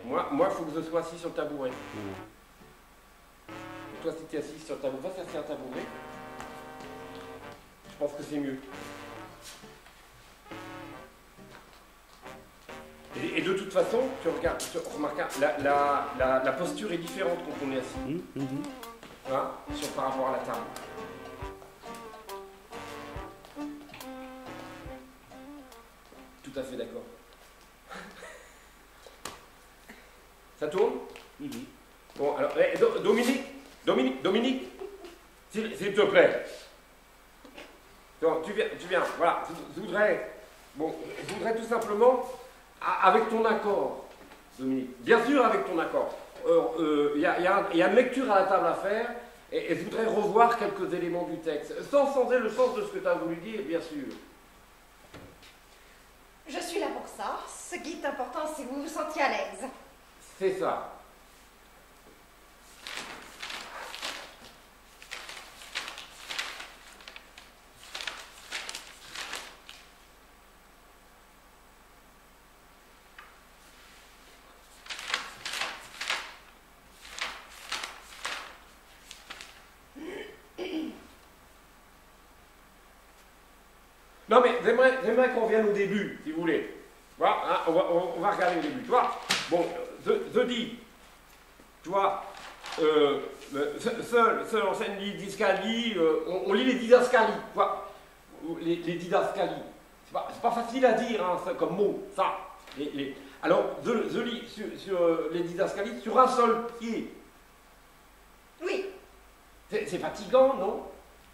Moi, il faut que je sois assis sur le tabouret. Et toi, si tu es assis sur le tabouret, va s'asseoir sur un tabouret. Je pense que c'est mieux. Et de toute façon, tu regardes, remarques, la posture est différente quand on est assis. Hein, par rapport à la table. Tout à fait d'accord. Ça tourne? Bon, alors, Dominique, s'il te plaît. Donc, tu viens, voilà, je voudrais tout simplement, avec ton accord, Dominique, bien sûr avec ton accord, il y a une lecture à la table à faire, et je voudrais revoir quelques éléments du texte, sans changer le sens de ce que tu as voulu dire, bien sûr. Je suis là pour ça. Ce qui est important, c'est que vous vous sentiez à l'aise. C'est ça. Non mais j'aimerais qu'on revienne au début, si vous voulez. Voilà, hein, on va regarder au début, tu vois. Bon, je dis, tu vois, seul enseigne les didascalies, on lit les didascalies, tu vois. Les didascalies. C'est pas facile à dire, hein, ça, comme mot, ça. Alors, je lis sur les didascalies sur un seul pied. Oui. C'est fatigant, non?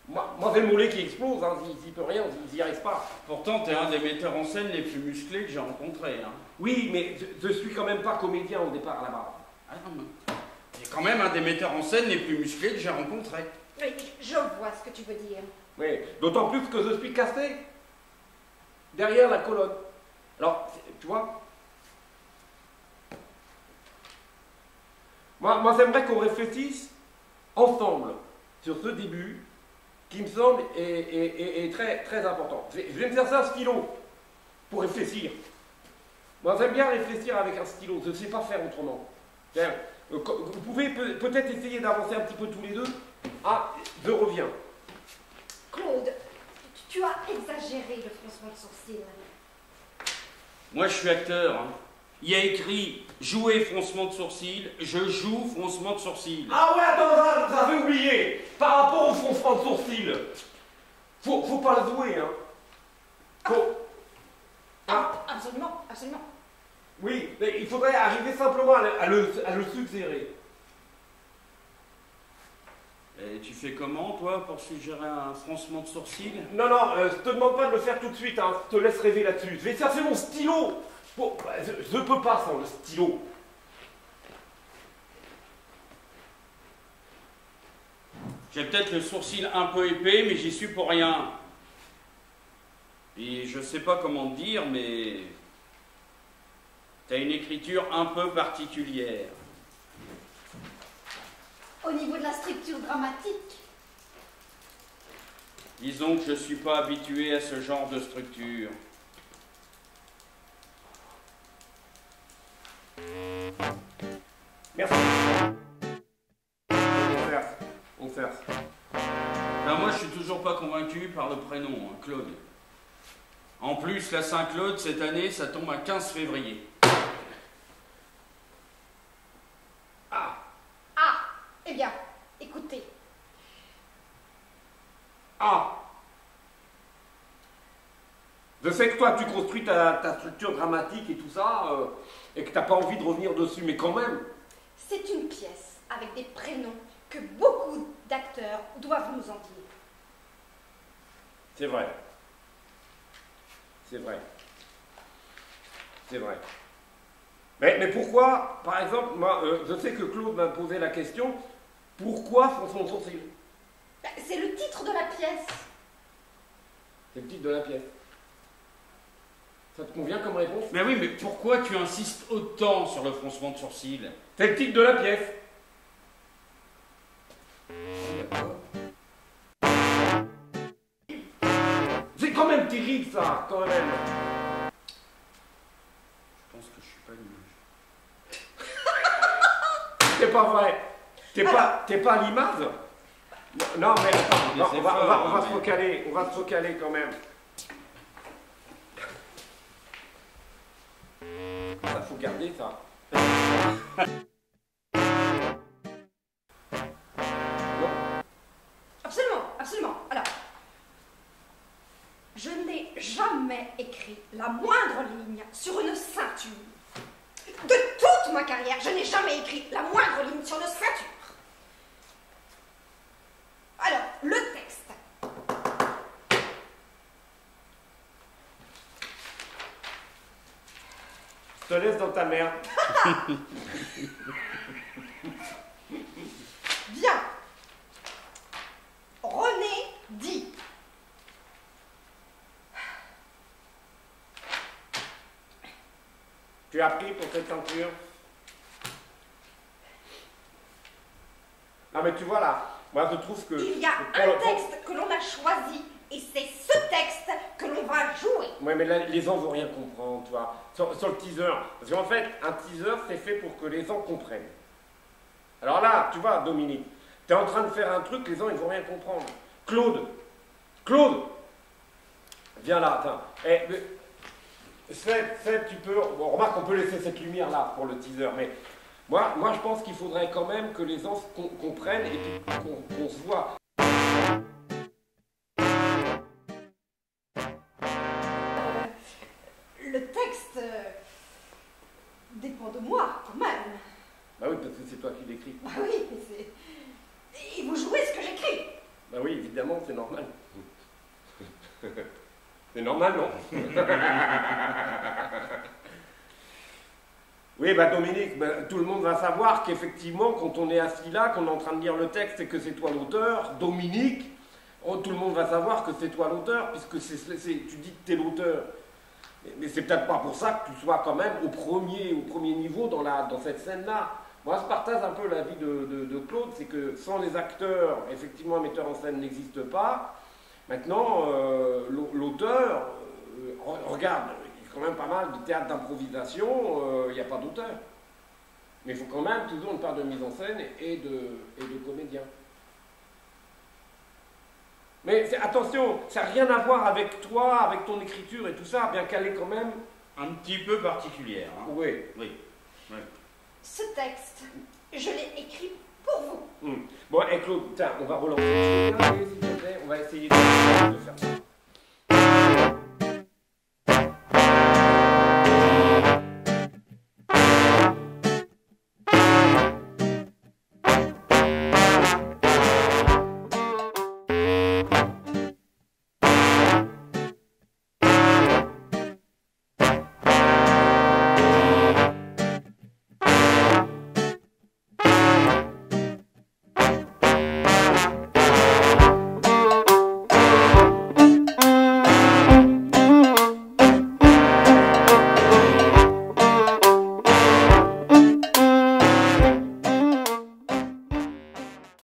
Moi j'ai le mollet qui explose, hein, s'il peut rien, s'il n'y arrive pas. Pourtant, t'es un des metteurs en scène les plus musclés que j'ai rencontrés. Hein. Oui, mais je suis quand même pas comédien au départ là-bas. Ah non, mais t'es quand même un des metteurs en scène les plus musclés que j'ai rencontrés. Oui, je vois ce que tu veux dire. Oui, d'autant plus que je suis cassé derrière la colonne. Alors, tu vois, moi j'aimerais qu'on réfléchisse ensemble sur ce début qui me semble est très, très important. Je vais me faire ça un stylo pour réfléchir. Moi, j'aime bien réfléchir avec un stylo. Je ne sais pas faire autrement. Vous pouvez peut-être essayer d'avancer un petit peu tous les deux. Ah, je reviens. Claude, tu as exagéré le froncement de sourcils. Moi, je suis acteur. Hein. Il y a écrit « Jouer froncement de sourcils », je joue froncement de sourcils. Ah ouais, attends, j'avais oublié. Par rapport au froncement de sourcils, faut pas le jouer, hein. Absolument, absolument. Oui, mais il faudrait arriver simplement à le suggérer. Et tu fais comment, toi, pour suggérer un froncement de sourcils? Non, je te demande pas de le faire tout de suite, hein. Je te laisse rêver là-dessus. Je vais chercher mon stylo. Bon, je peux pas sans le stylo. J'ai peut-être le sourcil un peu épais, mais j'y suis pour rien. Et je sais pas comment te dire, mais t'as une écriture un peu particulière. Au niveau de la structure dramatique. Disons que je suis pas habitué à ce genre de structure. Merci. On fait. Ben moi, je suis toujours pas convaincu par le prénom, hein, Claude. En plus, la Saint-Claude, cette année, ça tombe à 15 février. Ah, eh bien, écoutez. Ah. Je sais que toi, tu construis ta structure dramatique et tout ça, et que t'as pas envie de revenir dessus, mais quand même. C'est une pièce avec des prénoms que beaucoup d'acteurs doivent nous en dire. C'est vrai. C'est vrai. C'est vrai. Mais pourquoi, par exemple, moi, je sais que Claude m'a posé la question, pourquoi fronçons le sourcil? C'est le titre de la pièce. C'est le titre de la pièce. Ça te convient comme réponse? Mais oui, mais pourquoi tu insistes autant sur le froncement de sourcils? C'est le titre de la pièce. C'est quand même terrible ça, quand même. Je pense que je suis pas l'image. T'es pas à l'image? Non, mais attends, non, on va se recaler, quand même. Ça, faut garder ça. Non. Absolument. Alors, je n'ai jamais écrit la moindre ligne sur une ceinture. De toute ma carrière, je n'ai jamais écrit la moindre ligne sur une ceinture. Alors, le texte. Je te laisse dans ta merde. Bien. René dit. Tu as pris pour cette ceinture? Non mais tu vois là, moi je trouve que... Il y a un texte que l'on a choisi et c'est ce texte que l'on va jouer. Ouais, mais là, les gens vont rien comprendre, tu vois. Sur le teaser. Parce qu'en fait, un teaser, c'est fait pour que les gens comprennent. Alors là, tu vois, Dominique, t'es en train de faire un truc, les gens, ils vont rien comprendre. Claude viens là, attends. Tu peux... Bon, remarque, on peut laisser cette lumière là pour le teaser, mais... Moi, je pense qu'il faudrait quand même que les gens comprennent et qu'on se voit. Le texte dépend de moi, quand même. Bah oui, parce que c'est toi qui l'écris. Bah oui, mais c'est... Et vous jouez ce que j'écris. Bah oui, évidemment, c'est normal. C'est normal, non? Oui, bah Dominique, bah, tout le monde va savoir qu'effectivement, quand on est assis là, qu'on est en train de lire le texte et que c'est toi l'auteur, Dominique, tout le monde va savoir que c'est toi l'auteur, puisque tu dis que tu es l'auteur. Mais c'est peut-être pas pour ça que tu sois quand même au premier niveau dans cette scène-là. Moi, je partage un peu l'avis de Claude, c'est que sans les acteurs, effectivement, un metteur en scène n'existe pas. Maintenant, l'auteur, regarde, il y a quand même pas mal de théâtre d'improvisation, il n'y a pas d'auteur. Mais il faut quand même toujours une part de mise en scène et de comédien. Mais attention, ça n'a rien à voir avec toi, avec ton écriture et tout ça, bien qu'elle est quand même... Un petit peu particulière. Hein. Oui. Ce texte, je l'ai écrit pour vous. Bon, Claude, tiens, on va relancer. S'il te plaît, on va essayer de faire ça.